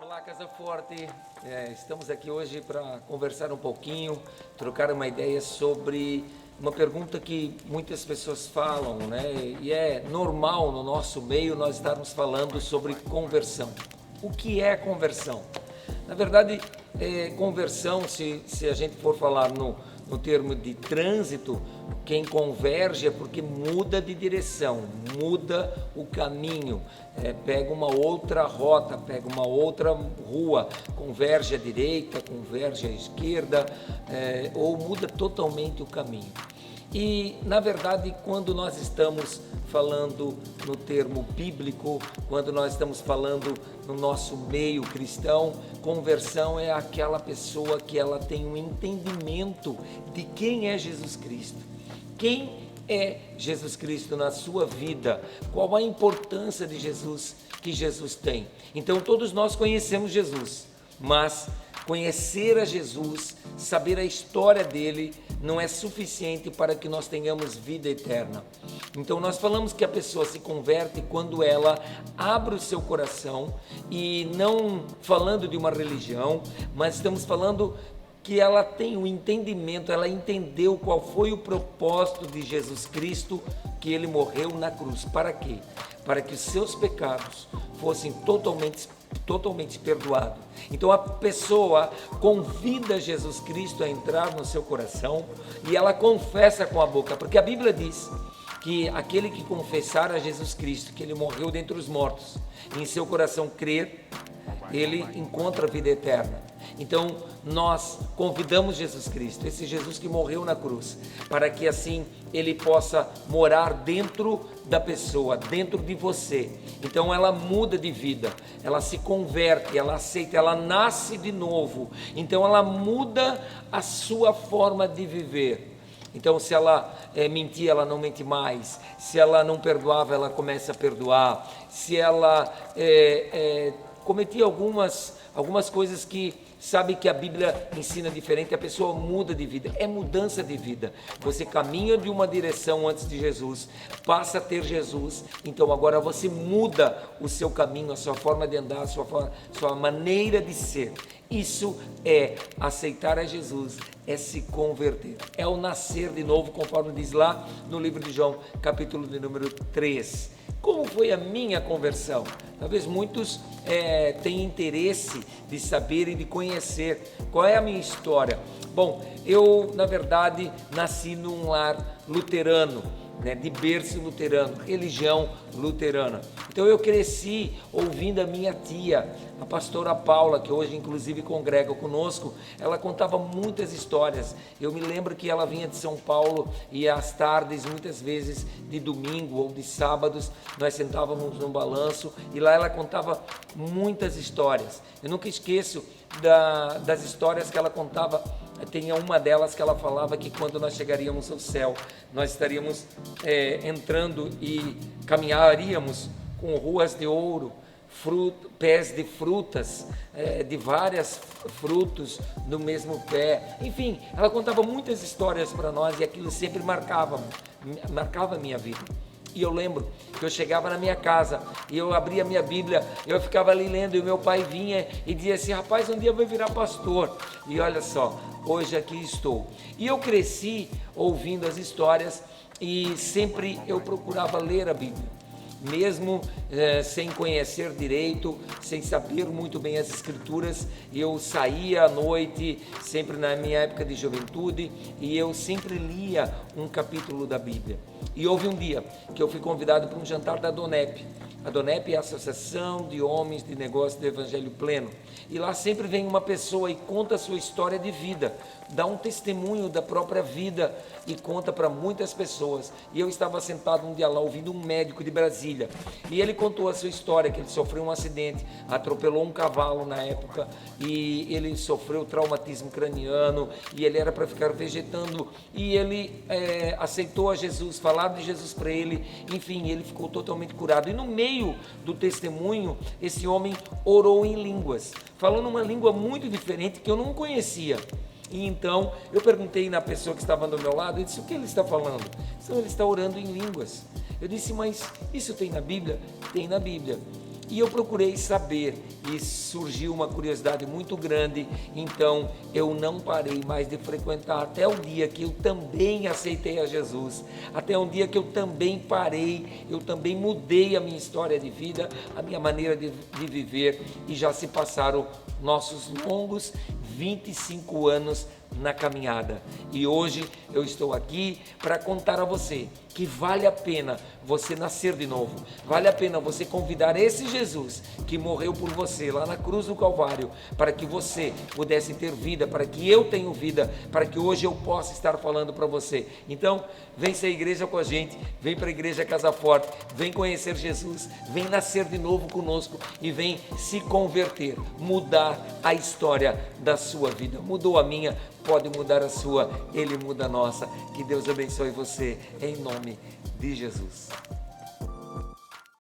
Olá, Casa Forte. Estamos aqui hoje para conversar um pouquinho, trocar uma ideia sobre uma pergunta que muitas pessoas falam, né? E é normal no nosso meio nós estarmos falando sobre conversão. O que é conversão? Na verdade, conversão, se a gente for falar no termo de trânsito, quem converge é porque muda de direção, muda o caminho, pega uma outra rota, pega uma outra rua, converge à direita, converge à esquerda, ou muda totalmente o caminho. E, na verdade, quando nós estamos falando no termo bíblico, quando nós estamos falando no nosso meio cristão, conversão é aquela pessoa que ela tem um entendimento de quem é Jesus Cristo. Quem é Jesus Cristo na sua vida? Qual a importância de Jesus que Jesus tem? Então, todos nós conhecemos Jesus, mas conhecer a Jesus, saber a história dele, não é suficiente para que nós tenhamos vida eterna. Então nós falamos que a pessoa se converte quando ela abre o seu coração, e não falando de uma religião, mas estamos falando que ela tem um entendimento, ela entendeu qual foi o propósito de Jesus Cristo, que ele morreu na cruz. Para quê? Para que os seus pecados fossem totalmente perdoado. Então a pessoa convida Jesus Cristo a entrar no seu coração e ela confessa com a boca, porque a Bíblia diz que aquele que confessar a Jesus Cristo, que ele morreu dentre os mortos, e em seu coração crer, ele encontra a vida eterna. Então nós convidamos Jesus Cristo, esse Jesus que morreu na cruz, para que assim ele possa morar dentro da pessoa, dentro de você. Então ela muda de vida, ela se converte, ela aceita, ela nasce de novo. Então ela muda a sua forma de viver. Então, se ela mentia, ela não mente mais. Se ela não perdoava, ela começa a perdoar. Se ela cometia algumas coisas que sabe que a Bíblia ensina diferente, a pessoa muda de vida, é mudança de vida. Você caminha de uma direção antes de Jesus, passa a ter Jesus, então agora você muda o seu caminho, a sua forma de andar, a sua maneira de ser. Isso é aceitar a Jesus, é se converter, é o nascer de novo, conforme diz lá no livro de João, capítulo de número 3. Como foi a minha conversão? Talvez muitos tenham interesse de saber e de conhecer qual é a minha história. Bom, eu, na verdade, nasci num lar luterano, de berço luterano, religião luterana. Então eu cresci ouvindo a minha tia, a pastora Paula, que hoje inclusive congrega conosco. Ela contava muitas histórias. Eu me lembro que ela vinha de São Paulo e às tardes, muitas vezes de domingo ou de sábados, nós sentávamos no balanço e lá ela contava muitas histórias. Eu nunca esqueço das histórias que ela contava. Tinha uma delas que ela falava que quando nós chegaríamos ao céu, nós estaríamos entrando e caminharíamos com ruas de ouro, pés de frutas, de vários frutos no mesmo pé. Enfim, ela contava muitas histórias para nós e aquilo sempre marcava a minha vida. E eu lembro que eu chegava na minha casa e eu abria a minha Bíblia, eu ficava ali lendo e o meu pai vinha e dizia assim: rapaz, um dia eu vou virar pastor. E olha só, hoje aqui estou. E eu cresci ouvindo as histórias e sempre eu procurava ler a Bíblia. Mesmo sem conhecer direito, sem saber muito bem as escrituras, eu saía à noite, sempre na minha época de juventude, e eu sempre lia um capítulo da Bíblia. E houve um dia que eu fui convidado para um jantar da DONEP. A DONEP é a Associação de Homens de Negócios do Evangelho Pleno. E lá sempre vem uma pessoa e conta a sua história de vida, dá um testemunho da própria vida e conta para muitas pessoas. E eu estava sentado um dia lá ouvindo um médico de Brasília. E ele contou a sua história, que ele sofreu um acidente, atropelou um cavalo na época e ele sofreu traumatismo craniano e ele era para ficar vegetando. E ele aceitou a Jesus, falaram de Jesus para ele, enfim, ele ficou totalmente curado. E no meio do testemunho, esse homem orou em línguas, falando uma língua muito diferente que eu não conhecia. E então eu perguntei na pessoa que estava do meu lado, eu disse: o que ele está falando? Então ele está orando em línguas. Eu disse: mas isso tem na Bíblia? Tem na Bíblia. E eu procurei saber e surgiu uma curiosidade muito grande, então eu não parei mais de frequentar até o dia que eu também aceitei a Jesus, até um dia que eu também parei, eu também mudei a minha história de vida, a minha maneira de viver, e já se passaram nossos longos 25 anos na caminhada. E hoje eu estou aqui para contar a você que vale a pena você nascer de novo, vale a pena você convidar esse Jesus que morreu por você lá na cruz do Calvário, para que você pudesse ter vida, para que eu tenha vida, para que hoje eu possa estar falando para você. Então, vem ser igreja com a gente, vem para a Igreja Casa Forte, vem conhecer Jesus, vem nascer de novo conosco e vem se converter, mudar a história da sua vida. Mudou a minha, pode mudar a sua, Ele muda a nossa. Que Deus abençoe você, em nome de Jesus.